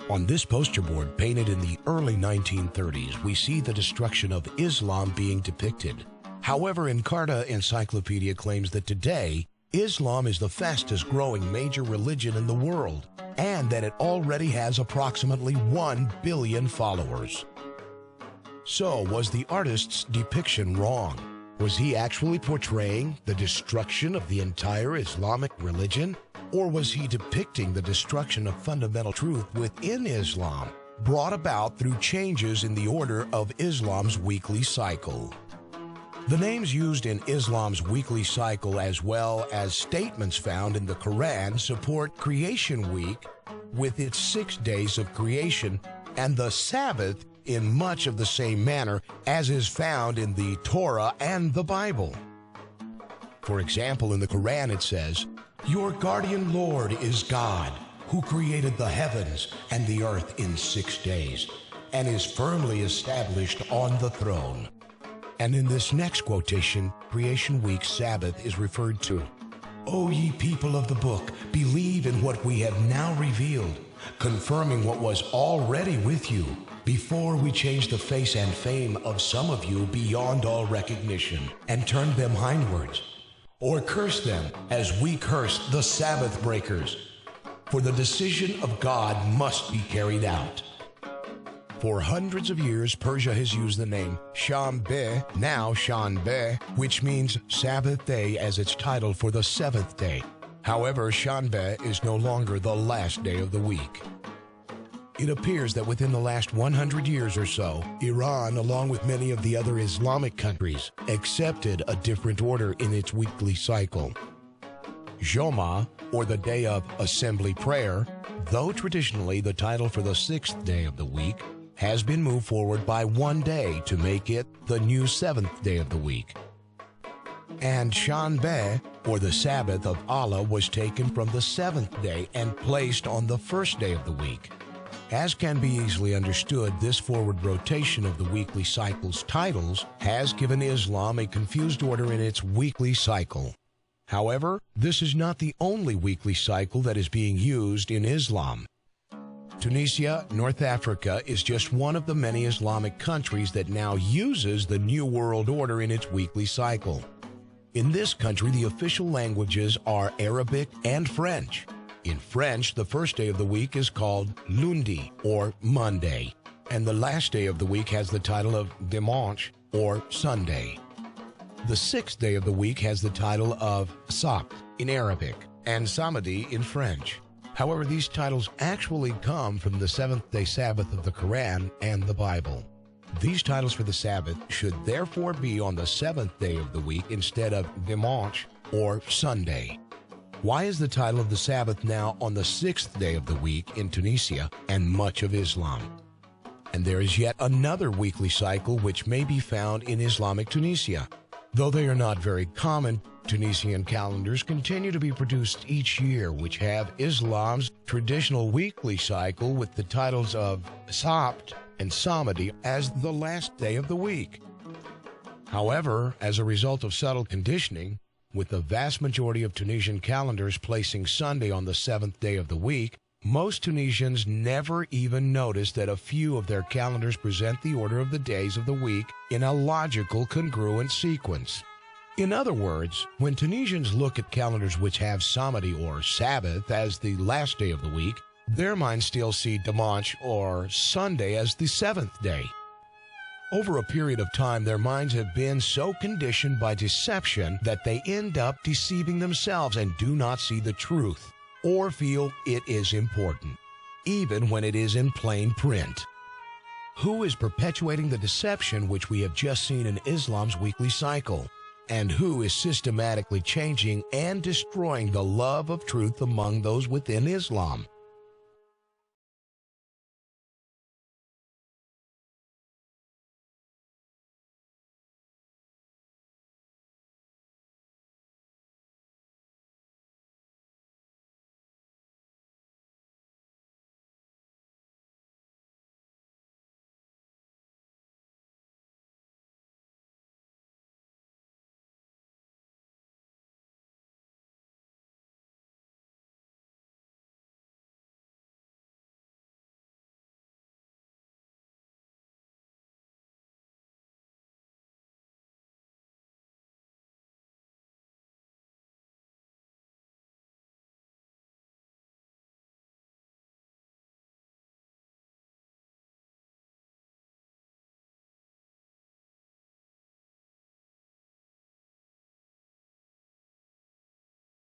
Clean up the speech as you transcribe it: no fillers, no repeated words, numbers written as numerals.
On this poster board painted in the early 1930s, we see the destruction of Islam being depicted. However, Encarta Encyclopedia claims that today, Islam is the fastest growing major religion in the world, and that it already has approximately 1 billion followers. So, was the artist's depiction wrong? Was he actually portraying the destruction of the entire Islamic religion? Or was he depicting the destruction of fundamental truth within Islam, brought about through changes in the order of Islam's weekly cycle? The names used in Islam's weekly cycle, as well as statements found in the KORAN, support Creation Week with its 6 days of creation, and the Sabbath in much of the same manner as is found in the Torah and the Bible. For example, in the KORAN it says, "Your guardian Lord is God, who created the heavens and the earth in 6 days, and is firmly established on the throne." And in this next quotation, Creation Week's Sabbath is referred to. "O ye people of the book, believe in what we have now revealed, confirming what was already with you, before we changed the face and fame of some of you beyond all recognition, and turned them hindwards. Or curse them as we cursed the Sabbath breakers. For the decision of God must be carried out." For hundreds of years, Persia has used the name Shanbeh, now Shanbeh, which means Sabbath day, as its title for the 7th day. However, Shanbeh is no longer the last day of the week. It appears that within the last 100 years or so, Iran, along with many of the other Islamic countries, accepted a different order in its weekly cycle. Joma, or the day of assembly prayer, though traditionally the title for the 6th day of the week, has been moved forward by 1 day to make it the new 7th day of the week. And Shanbeh, or the Sabbath of Allah, was taken from the 7th day and placed on the 1st day of the week. As can be easily understood, this forward rotation of the weekly cycle's titles has given Islam a confused order in its weekly cycle. However, this is not the only weekly cycle that is being used in Islam. Tunisia, North Africa, is just one of the many Islamic countries that now uses the New World Order in its weekly cycle. In this country, the official languages are Arabic and French. In French, the first day of the week is called lundi, or Monday, and the last day of the week has the title of dimanche, or Sunday. The 6th day of the week has the title of AS-SABT in Arabic and samedi in French. However, these titles actually come from the 7th-day Sabbath of the Quran and the Bible. These titles for the Sabbath should therefore be on the 7th day of the week instead of dimanche or Sunday. Why is the title of the Sabbath now on the 6th day of the week in Tunisia and much of Islam? And there is yet another weekly cycle which may be found in Islamic Tunisia. Though they are not very common, Tunisian calendars continue to be produced each year, which have Islam's traditional weekly cycle with the titles of AS-SABT and samedi as the last day of the week. However, as a result of subtle conditioning, with the vast majority of Tunisian calendars placing Sunday on the 7th day of the week, most Tunisians never even notice that a few of their calendars present the order of the days of the week in a logical, congruent sequence. In other words, when Tunisians look at calendars which have samedi or Sabbath as the last day of the week, their minds still see dimanche or Sunday as the 7th day. Over a period of time, their minds have been so conditioned by deception that they end up deceiving themselves and do not see the truth or feel it is important, even when it is in plain print. Who is perpetuating the deception which we have just seen in Islam's weekly cycle? And who is systematically changing and destroying the love of truth among those within Islam?